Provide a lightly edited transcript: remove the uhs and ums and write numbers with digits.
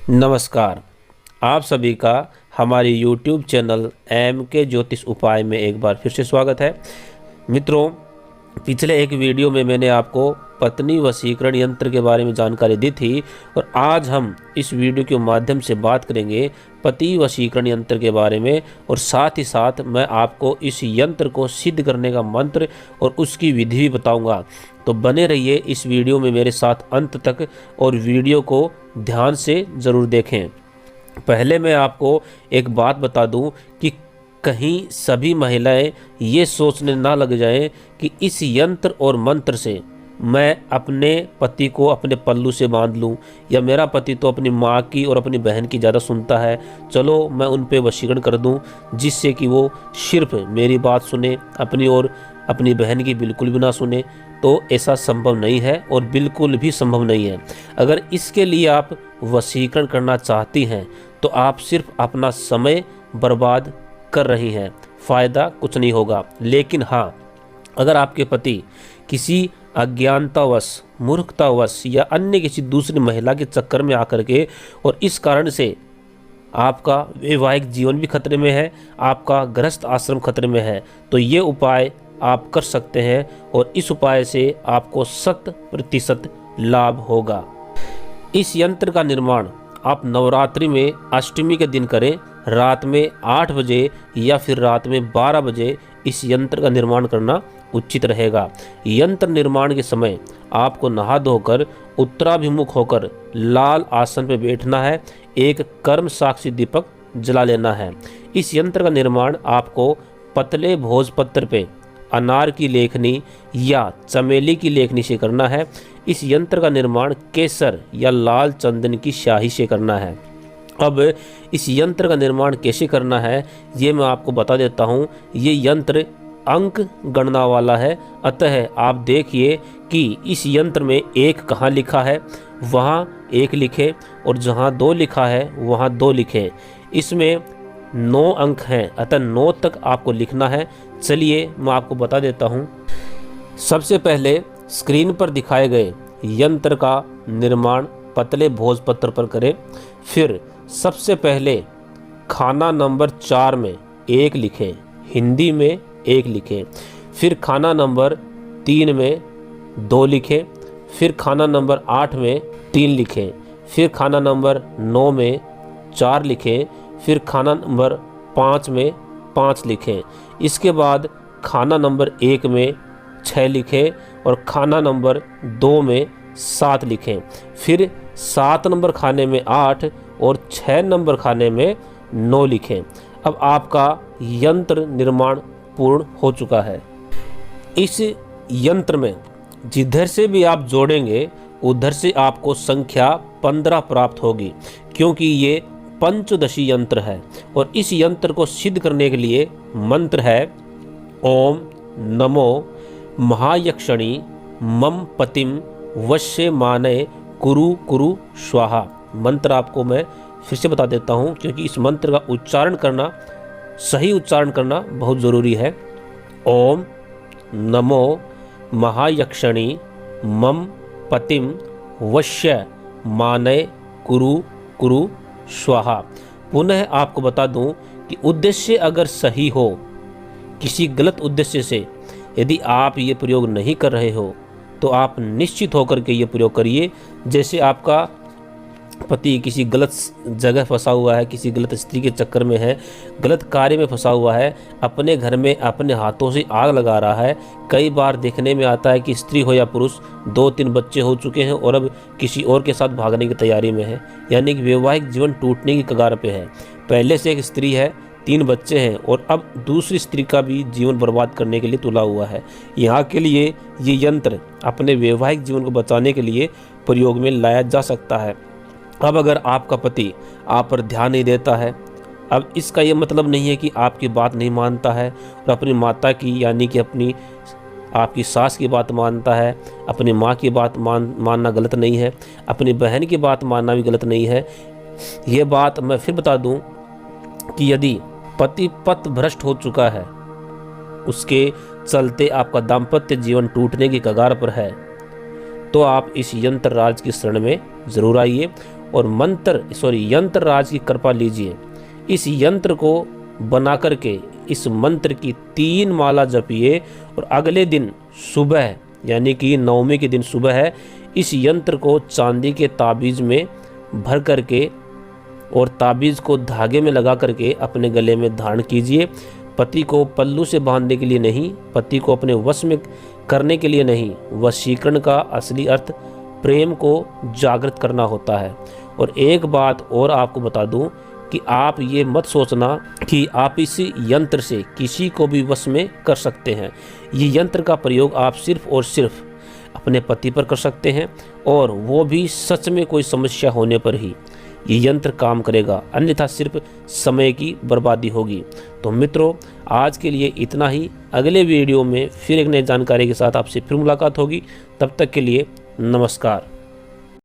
नमस्कार। आप सभी का हमारी YouTube चैनल MK ज्योतिष उपाय में एक बार फिर से स्वागत है। मित्रों, पिछले एक वीडियो में मैंने आपको पत्नी वशीकरण यंत्र के बारे में जानकारी दी थी और आज हम इस वीडियो के माध्यम से बात करेंगे पति वशीकरण यंत्र के बारे में और साथ ही साथ मैं आपको इस यंत्र को सिद्ध करने का मंत्र और उसकी विधि भी बताऊंगा। तो बने रहिए इस वीडियो में मेरे साथ अंत तक और वीडियो को ध्यान से ज़रूर देखें। पहले मैं आपको एक बात बता दूं कि कहीं सभी महिलाएं ये सोचने ना लग जाएं कि इस यंत्र और मंत्र से मैं अपने पति को अपने पल्लू से बांध लूं या मेरा पति तो अपनी माँ की और अपनी बहन की ज़्यादा सुनता है, चलो मैं उन पे वशीकरण कर दूं जिससे कि वो सिर्फ मेरी बात सुने अपनी और अपनी बहन की बिल्कुल भी ना सुने। तो ऐसा संभव नहीं है और बिल्कुल भी संभव नहीं है। अगर इसके लिए आप वशीकरण करना चाहती हैं तो आप सिर्फ अपना समय बर्बाद कर रही हैं, फ़ायदा कुछ नहीं होगा। लेकिन हाँ, अगर आपके पति किसी अज्ञानतावश, मूर्खतावश या अन्य किसी दूसरी महिला के चक्कर में आकर के और इस कारण से आपका वैवाहिक जीवन भी खतरे में है, आपका गृहस्थ आश्रम खतरे में है, तो ये उपाय आप कर सकते हैं और इस उपाय से आपको 100% लाभ होगा। इस यंत्र का निर्माण आप नवरात्रि में अष्टमी के दिन करें, रात में 8 बजे या फिर रात में 12 बजे इस यंत्र का निर्माण करना उचित रहेगा। यंत्र निर्माण के समय आपको नहा धोकर उत्तराभिमुख होकर लाल आसन पर बैठना है, एक कर्म साक्षी दीपक जला लेना है। इस यंत्र का निर्माण आपको पतले भोजपत्र पे अनार की लेखनी या चमेली की लेखनी से करना है। इस यंत्र का निर्माण केसर या लाल चंदन की स्याही से करना है। अब इस यंत्र का निर्माण कैसे करना है ये मैं आपको बता देता हूँ। ये यंत्र अंक गणना वाला है, अतः आप देखिए कि इस यंत्र में 1 कहाँ लिखा है वहाँ 1 लिखे और जहाँ 2 लिखा है वहाँ 2 लिखे। इसमें 9 अंक हैं, अतः 9 तक आपको लिखना है। चलिए मैं आपको बता देता हूँ। सबसे पहले स्क्रीन पर दिखाए गए यंत्र का निर्माण पतले भोजपत्र पर करें। फिर सबसे पहले खाना नंबर 4 में 1 लिखें, हिंदी में 1 लिखें। फिर खाना नंबर 3 में 2 लिखें। फिर खाना नंबर 8 में 3 लिखें। फिर खाना नंबर 9 में 4 लिखें। फिर खाना नंबर 5 में 5 लिखें। इसके बाद खाना नंबर 1 में 6 लिखें और खाना नंबर 2 में 7 लिखें। फिर 7 नंबर खाने में 8 और 6 नंबर खाने में 9 लिखें। अब आपका यंत्र निर्माण पूर्ण हो चुका है। इस यंत्र में जिधर से भी आप जोड़ेंगे उधर से आपको संख्या 15 प्राप्त होगी, क्योंकि ये पंचदशी यंत्र है। और इस यंत्र को सिद्ध करने के लिए मंत्र है ओम नमो महायक्षणी मम पतिम वश्य मानय कुरु कुरु स्वाहा। मंत्र आपको मैं फिर से बता देता हूँ, क्योंकि इस मंत्र का उच्चारण करना, सही उच्चारण करना बहुत ज़रूरी है। ओम नमो महायक्षणी मम पतिम वश्य मानय कुरु कुरु स्वाहा। पुनः आपको बता दूं कि उद्देश्य अगर सही हो, किसी गलत उद्देश्य से यदि आप ये प्रयोग नहीं कर रहे हो तो आप निश्चित होकर के ये प्रयोग करिए। जैसे आपका पति किसी गलत जगह फंसा हुआ है, किसी गलत स्त्री के चक्कर में है, गलत कार्य में फंसा हुआ है, अपने घर में अपने हाथों से आग लगा रहा है। कई बार देखने में आता है कि स्त्री हो या पुरुष 2-3 बच्चे हो चुके हैं और अब किसी और के साथ भागने की तैयारी में है, यानी कि वैवाहिक जीवन टूटने की कगार पे है। पहले से एक स्त्री है, 3 बच्चे हैं और अब दूसरी स्त्री का भी जीवन बर्बाद करने के लिए तुला हुआ है। यहाँ के लिए ये यंत्र अपने वैवाहिक जीवन को बचाने के लिए प्रयोग में लाया जा सकता है। अब अगर आपका पति आप पर ध्यान नहीं देता है, अब इसका ये मतलब नहीं है कि आपकी बात नहीं मानता है और अपनी माता की, यानी कि अपनी आपकी सास की बात मानता है, अपनी माँ की बात मानना गलत नहीं है, अपनी बहन की बात मानना भी गलत नहीं है। ये बात मैं फिर बता दूं कि यदि पति पथ भ्रष्ट हो चुका है, उसके चलते आपका दाम्पत्य जीवन टूटने की कगार पर है, तो आप इस यंत्र राज की शरण में ज़रूर आइए और यंत्र राज की कृपा लीजिए। इस यंत्र को बना करके इस मंत्र की 3 माला जपिए और अगले दिन सुबह यानी कि नवमी के दिन सुबह है, इस यंत्र को चांदी के ताबीज़ में भर करके और ताबीज़ को धागे में लगा करके अपने गले में धारण कीजिए। पति को पल्लू से बांधने के लिए नहीं, पति को अपने वश में करने के लिए नहीं। वशीकरण का असली अर्थ प्रेम को जागृत करना होता है। और एक बात और आपको बता दूं कि आप ये मत सोचना कि आप इस यंत्र से किसी को भी वश में कर सकते हैं। ये यंत्र का प्रयोग आप सिर्फ और सिर्फ अपने पति पर कर सकते हैं, और वो भी सच में कोई समस्या होने पर ही ये यंत्र काम करेगा, अन्यथा सिर्फ समय की बर्बादी होगी। तो मित्रों, आज के लिए इतना ही। अगले वीडियो में फिर एक नई जानकारी के साथ आपसे फिर मुलाकात होगी। तब तक के लिए नमस्कार।